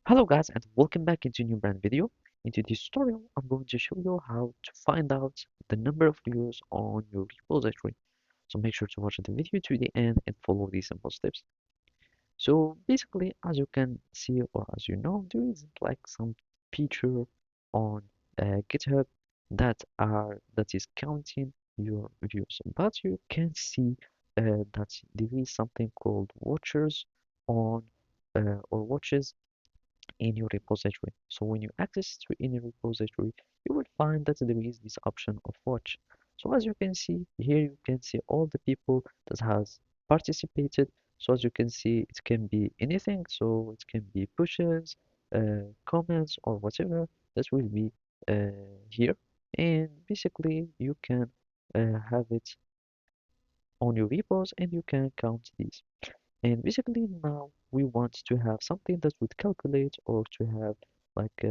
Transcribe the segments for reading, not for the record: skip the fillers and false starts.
Hello guys and welcome back into a new brand video. Into this tutorial, I'm going to show you how to find out the number of views on your repository. So make sure to watch the video to the end and follow these simple steps. So basically, as you can see or as you know, there is like some feature on GitHub that is counting your views, but you can see that there is something called watchers on or watches in your repository. So when you access to any repository, you will find that there is this option of watch. So as you can see here, you can see all the people that has participated. So as you can see, it can be anything. So it can be pushes, comments, or whatever that will be here. And basically, you can have it on your repos and you can count these. And basically now we want to have something that would calculate or to have like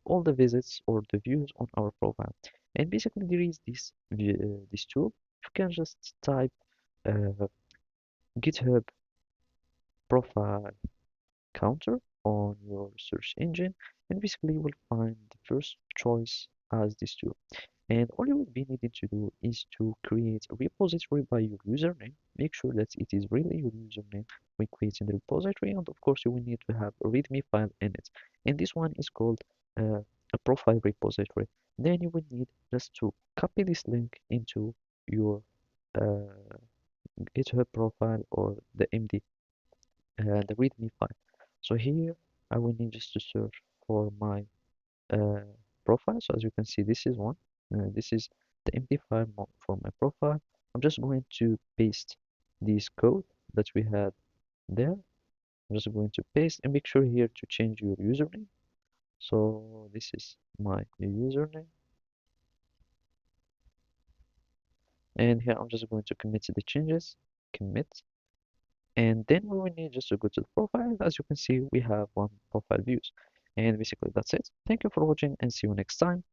all the visits or the views on our profile. And basically there is this tool. You can just type GitHub profile counter on your search engine, and basically you will find the first choice as this tool. And all you will be needing to do is to create a repository by your username. Make sure that it is really your username when creating the repository. And of course, you will need to have a readme file in it. And this one is called a profile repository. Then you will need just to copy this link into your uh, GitHub profile or the readme file. So here I will need just to search for my uh, profile. So as you can see, this is one. This is the empty file for my profile. I'm just going to paste this code that we had there. I'm just going to paste and make sure here to change your username. So this is my username. And here I'm just going to commit the changes. Commit. And then we will need just to go to the profile. As you can see, we have one profile views. And basically that's it. Thank you for watching and see you next time.